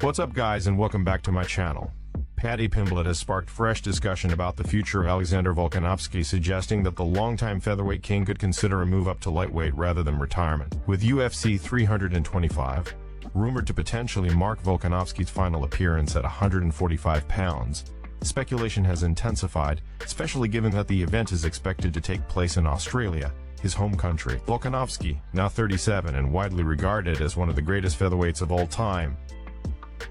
What's up guys, and welcome back to my channel. Paddy Pimblett has sparked fresh discussion about the future of Alexander Volkanovski, suggesting that the longtime featherweight king could consider a move up to lightweight rather than retirement. With UFC 325 rumored to potentially mark Volkanovski's final appearance at 145 pounds, speculation has intensified, especially given that the event is expected to take place in Australia, his home country. Volkanovski, now 37 and widely regarded as one of the greatest featherweights of all time,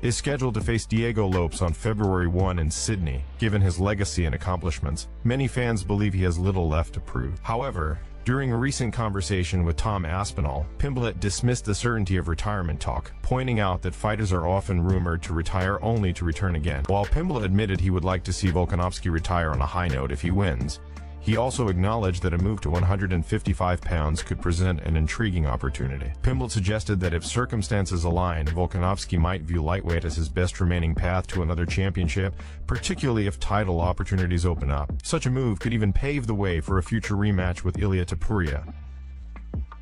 is scheduled to face Diego Lopes on February 1 in Sydney. Given his legacy and accomplishments, many fans believe he has little left to prove. However, during a recent conversation with Tom Aspinall, Pimblett dismissed the certainty of retirement talk, pointing out that fighters are often rumored to retire only to return again. While Pimblett admitted he would like to see Volkanovski retire on a high note if he wins, he also acknowledged that a move to 155 pounds could present an intriguing opportunity. Pimblett suggested that if circumstances align, Volkanovski might view lightweight as his best remaining path to another championship, particularly if title opportunities open up. Such a move could even pave the way for a future rematch with Topuria,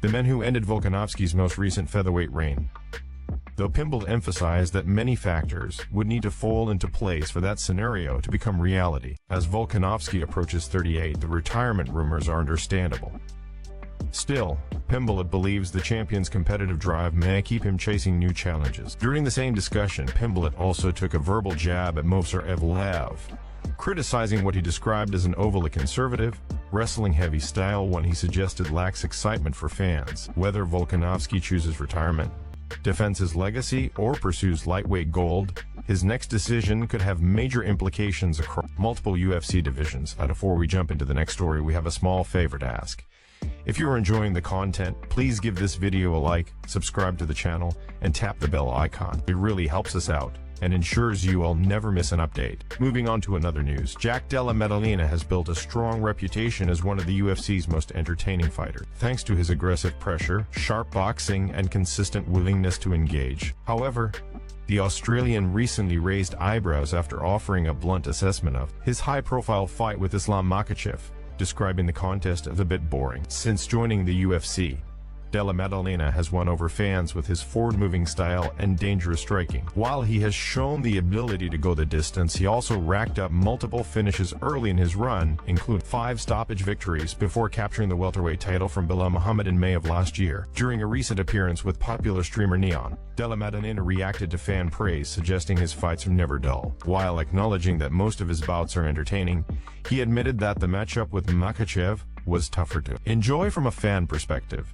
the man who ended Volkanovski's most recent featherweight reign. Though Pimblett emphasized that many factors would need to fall into place for that scenario to become reality. As Volkanovski approaches 38, the retirement rumors are understandable. Still, Pimblett believes the champion's competitive drive may keep him chasing new challenges. During the same discussion, Pimblett also took a verbal jab at Movsar Evloev, criticizing what he described as an overly conservative, wrestling-heavy style, one he suggested lacks excitement for fans. Whether Volkanovski chooses retirement, defends his legacy, or pursues lightweight gold, his next decision could have major implications across multiple UFC divisions. Before we jump into the next story, we have a small favor to ask. If you're enjoying the content, please give this video a like, subscribe to the channel, and tap the bell icon. It really helps us out and ensures you will never miss an update. Moving on to another news, Della Maddalena has built a strong reputation as one of the UFC's most entertaining fighters, thanks to his aggressive pressure, sharp boxing, and consistent willingness to engage. However, the Australian recently raised eyebrows after offering a blunt assessment of his high-profile fight with Islam Makhachev, describing the contest as a bit boring. Since joining the UFC, Della Maddalena has won over fans with his forward-moving style and dangerous striking. While he has shown the ability to go the distance, he also racked up multiple finishes early in his run, including 5 stoppage victories before capturing the welterweight title from Belal Muhammad in May of last year. During a recent appearance with popular streamer Neon, Della Maddalena reacted to fan praise, suggesting his fights are never dull. While acknowledging that most of his bouts are entertaining, he admitted that the matchup with Makhachev was tougher to enjoy from a fan perspective,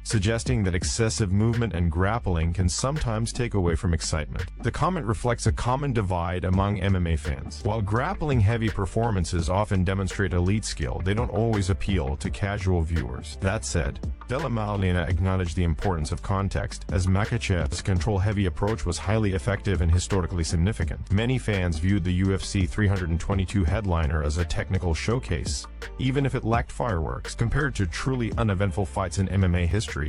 suggesting that excessive movement and grappling can sometimes take away from excitement. The comment reflects a common divide among MMA fans. While grappling-heavy performances often demonstrate elite skill, they don't always appeal to casual viewers. That said, Della Maddalena acknowledged the importance of context, as Makhachev's control-heavy approach was highly effective and historically significant. Many fans viewed the UFC 322 headliner as a technical showcase, even if it lacked fireworks. Compared to truly uneventful fights in MMA history,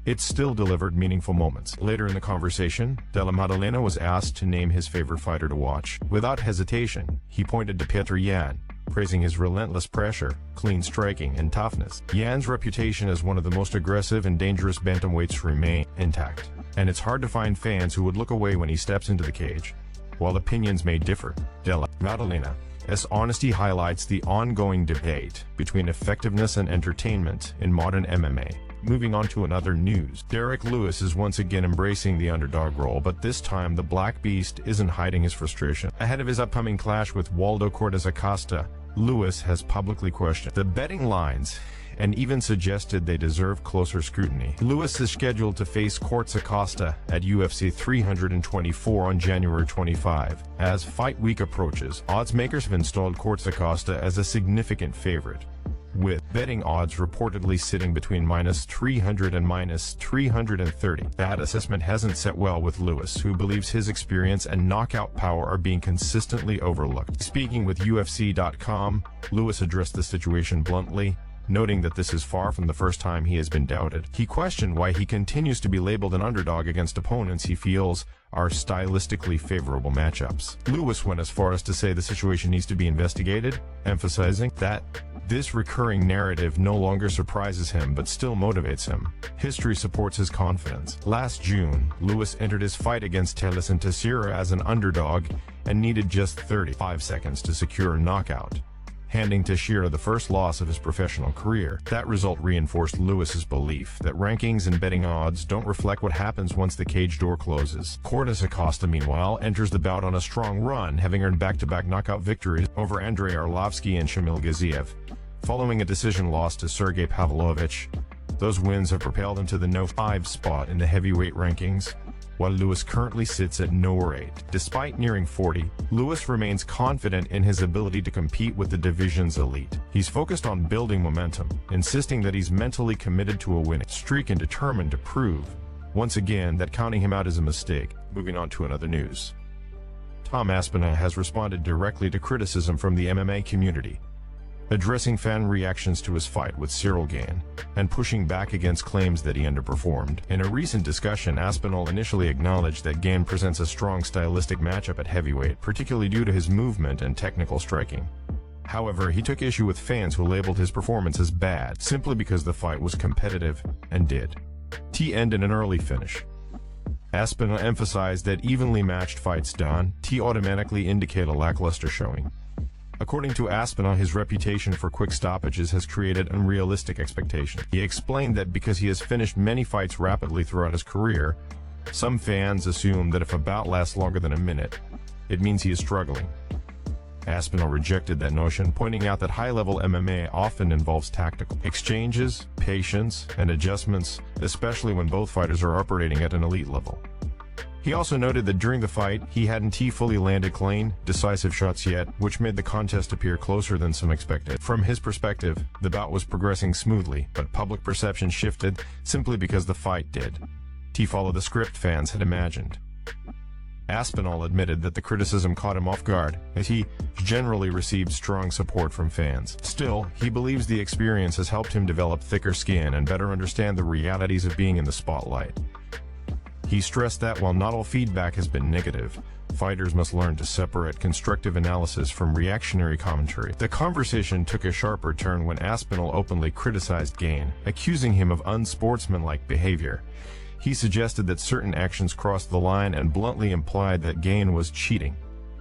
it still delivered meaningful moments. Later in the conversation, Della Maddalena was asked to name his favorite fighter to watch. Without hesitation, he pointed to Petr Yan, praising his relentless pressure, clean striking, and toughness. Yan's reputation as one of the most aggressive and dangerous bantamweights remains intact, and it's hard to find fans who would look away when he steps into the cage. While opinions may differ, Della Maddalena's honesty highlights the ongoing debate between effectiveness and entertainment in modern MMA. Moving on to another news, Derrick Lewis is once again embracing the underdog role, but this time the Black Beast isn't hiding his frustration. Ahead of his upcoming clash with Waldo Cortez Acosta, Lewis has publicly questioned the betting lines and even suggested they deserve closer scrutiny. Lewis is scheduled to face Cortez Acosta at UFC 324 on January 25. As fight week approaches, odds makers have installed Cortez Acosta as a significant favorite, with betting odds reportedly sitting between -300 and -330. That assessment hasn't set well with Lewis, who believes his experience and knockout power are being consistently overlooked. Speaking with UFC.com, Lewis addressed the situation bluntly, Noting that this is far from the first time he has been doubted, he questioned why he continues to be labeled an underdog against opponents he feels are stylistically favorable matchups. Lewis went as far as to say the situation needs to be investigated, emphasizing that this recurring narrative no longer surprises him but still motivates him. History supports his confidence. Last June, Lewis entered his fight against Steveson Topuria as an underdog and needed just 35 seconds to secure a knockout, handing Topuria the first loss of his professional career. That result reinforced Lewis's belief that rankings and betting odds don't reflect what happens once the cage door closes. Cortes Acosta, meanwhile, enters the bout on a strong run, having earned back-to-back knockout victories over Andrei Arlovski and Ciryl Gane. Following a decision loss to Sergey Pavlovich, those wins have propelled him to the No. 5 spot in the heavyweight rankings, while Lewis currently sits at No. 8. Despite nearing 40, Lewis remains confident in his ability to compete with the division's elite. He's focused on building momentum, insisting that he's mentally committed to a winning streak and determined to prove, once again, that counting him out is a mistake. Moving on to another news. Tom Aspinall has responded directly to criticism from the MMA community, addressing fan reactions to his fight with Ciryl Gane, and pushing back against claims that he underperformed. In a recent discussion, Aspinall initially acknowledged that Gane presents a strong stylistic matchup at heavyweight, particularly due to his movement and technical striking. However, he took issue with fans who labeled his performance as bad, simply because the fight was competitive and did end in an early finish. Aspinall emphasized that evenly matched fights don't automatically indicate a lackluster showing. According to Aspinall, his reputation for quick stoppages has created unrealistic expectations. He explained that because he has finished many fights rapidly throughout his career, some fans assume that if a bout lasts longer than a minute, it means he is struggling. Aspinall rejected that notion, pointing out that high-level MMA often involves tactical exchanges, patience, and adjustments, especially when both fighters are operating at an elite level. He also noted that during the fight, he hadn't fully landed clean, decisive shots yet, which made the contest appear closer than some expected. From his perspective, the bout was progressing smoothly, but public perception shifted simply because the fight did follow the script fans had imagined. Aspinall admitted that the criticism caught him off guard, as he generally received strong support from fans. Still, he believes the experience has helped him develop thicker skin and better understand the realities of being in the spotlight. He stressed that while not all feedback has been negative, fighters must learn to separate constructive analysis from reactionary commentary. The conversation took a sharper turn when Aspinall openly criticized Gane, accusing him of unsportsmanlike behavior. He suggested that certain actions crossed the line and bluntly implied that Gane was cheating,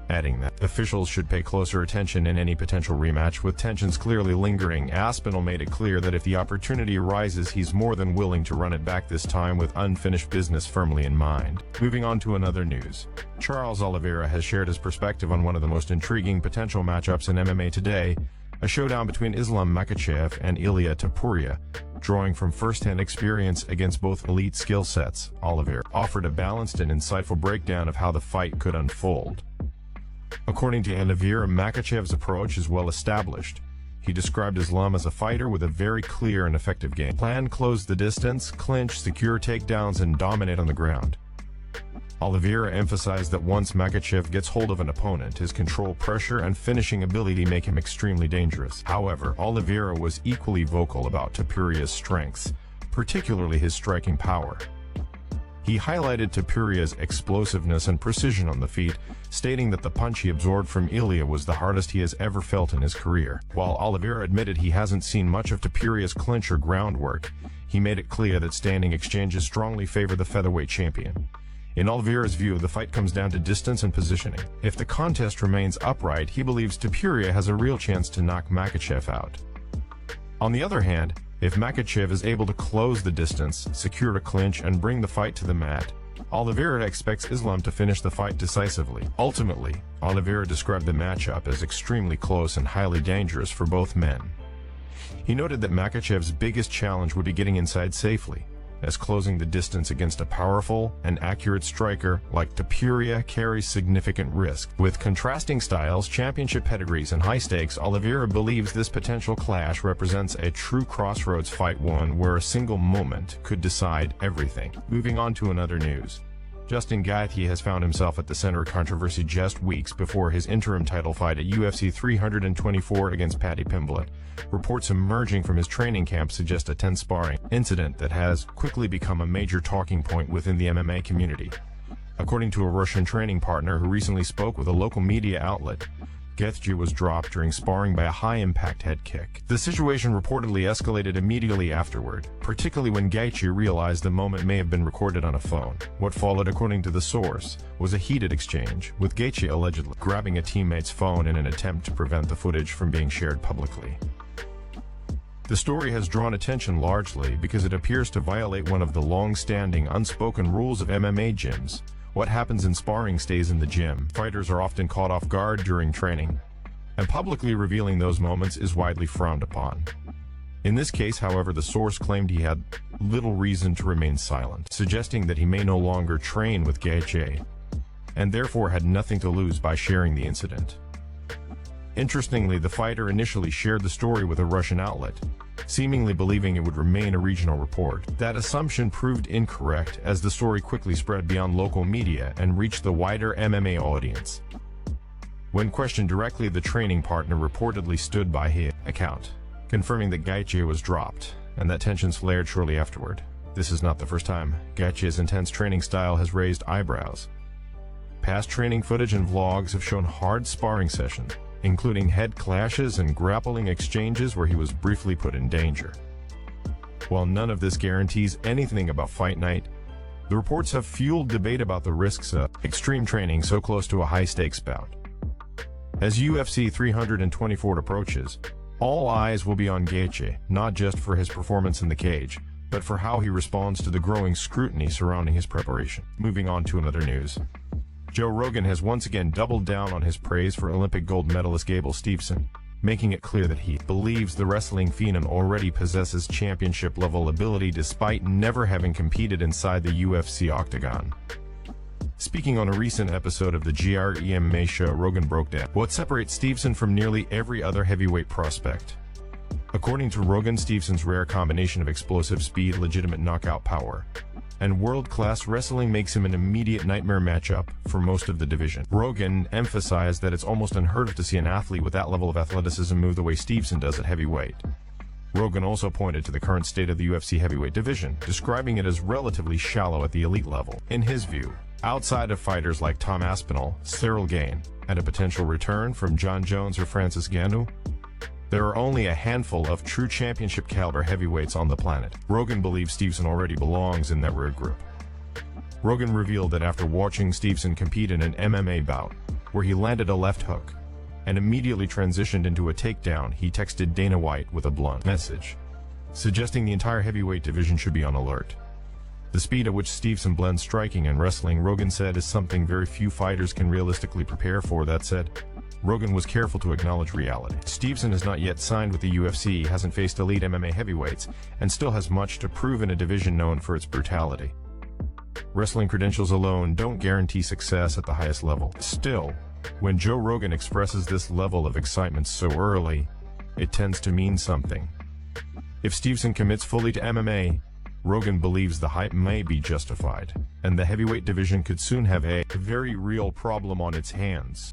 adding that officials should pay closer attention in any potential rematch. With tensions clearly lingering, Aspinall made it clear that if the opportunity arises, he's more than willing to run it back, this time with unfinished business firmly in mind. Moving on to another news. Charles Oliveira has shared his perspective on one of the most intriguing potential matchups in MMA today, a showdown between Islam Makhachev and Ilia Topuria. Drawing from first-hand experience against both elite skill sets, Oliveira offered a balanced and insightful breakdown of how the fight could unfold. According to Oliveira, Makhachev's approach is well established. He described Islam as a fighter with a very clear and effective game plan: close the distance, clinch, secure takedowns, and dominate on the ground. Oliveira emphasized that once Makhachev gets hold of an opponent, his control, pressure, and finishing ability make him extremely dangerous. However, Oliveira was equally vocal about Topuria's strengths, particularly his striking power. He highlighted Topuria's explosiveness and precision on the feet, stating that the punch he absorbed from Ilia was the hardest he has ever felt in his career. While Oliveira admitted he hasn't seen much of Topuria's clinch or groundwork, he made it clear that standing exchanges strongly favor the featherweight champion. In Oliveira's view, the fight comes down to distance and positioning. If the contest remains upright, he believes Topuria has a real chance to knock Makhachev out. On the other hand, if Makhachev is able to close the distance, secure a clinch, and bring the fight to the mat, Oliveira expects Islam to finish the fight decisively. Ultimately, Oliveira described the matchup as extremely close and highly dangerous for both men. He noted that Makhachev's biggest challenge would be getting inside safely, as closing the distance against a powerful and accurate striker like Topuria carries significant risk. With contrasting styles, championship pedigrees, and high stakes, Oliveira believes this potential clash represents a true crossroads fight, one where a single moment could decide everything. Moving on to another news. Justin Gaethje has found himself at the center of controversy just weeks before his interim title fight at UFC 324 against Paddy Pimblett. Reports emerging from his training camp suggest a tense sparring incident that has quickly become a major talking point within the MMA community. According to a Russian training partner who recently spoke with a local media outlet, Gaethje was dropped during sparring by a high-impact head kick. The situation reportedly escalated immediately afterward, particularly when Gaethje realized the moment may have been recorded on a phone. What followed, according to the source, was a heated exchange, with Gaethje allegedly grabbing a teammate's phone in an attempt to prevent the footage from being shared publicly. The story has drawn attention largely because it appears to violate one of the long-standing unspoken rules of MMA gyms. What happens in sparring stays in the gym. Fighters are often caught off guard during training, and publicly revealing those moments is widely frowned upon. In this case, however, the source claimed he had little reason to remain silent, suggesting that he may no longer train with Gaethje, and therefore had nothing to lose by sharing the incident. Interestingly, the fighter initially shared the story with a Russian outlet, seemingly believing it would remain a regional report. That assumption proved incorrect as the story quickly spread beyond local media and reached the wider MMA audience. When questioned directly, the training partner reportedly stood by his account, confirming that Gaethje was dropped, and that tensions flared shortly afterward. This is not the first time Gaethje's intense training style has raised eyebrows. Past training footage and vlogs have shown hard sparring sessions, including head clashes and grappling exchanges where he was briefly put in danger. While none of this guarantees anything about fight night, the reports have fueled debate about the risks of extreme training so close to a high-stakes bout. As UFC 324 approaches, all eyes will be on Gaethje, not just for his performance in the cage, but for how he responds to the growing scrutiny surrounding his preparation. Moving on to another news. Joe Rogan has once again doubled down on his praise for Olympic gold medalist Gaethje Steveson, making it clear that he believes the wrestling phenom already possesses championship-level ability despite never having competed inside the UFC octagon. Speaking on a recent episode of the GREMA show, Rogan broke down what separates Steveson from nearly every other heavyweight prospect. According to Rogan, Steveson's rare combination of explosive speed, legitimate knockout power, and world-class wrestling makes him an immediate nightmare matchup for most of the division. Rogan emphasized that it's almost unheard of to see an athlete with that level of athleticism move the way Steveson does at heavyweight. Rogan also pointed to the current state of the UFC heavyweight division, describing it as relatively shallow at the elite level. In his view, outside of fighters like Tom Aspinall, Ciryl Gane, and a potential return from John Jones or Francis Ngannou, there are only a handful of true championship-caliber heavyweights on the planet. Rogan believes Steveson already belongs in that rare group. Rogan revealed that after watching Steveson compete in an MMA bout, where he landed a left hook and immediately transitioned into a takedown, he texted Dana White with a blunt message, suggesting the entire heavyweight division should be on alert. The speed at which Steveson blends striking and wrestling, Rogan said, is something very few fighters can realistically prepare for. That said, Rogan was careful to acknowledge reality. Steveson has not yet signed with the UFC, hasn't faced elite MMA heavyweights, and still has much to prove in a division known for its brutality. Wrestling credentials alone don't guarantee success at the highest level. Still, when Joe Rogan expresses this level of excitement so early, it tends to mean something. If Steveson commits fully to MMA, Rogan believes the hype may be justified, and the heavyweight division could soon have a very real problem on its hands.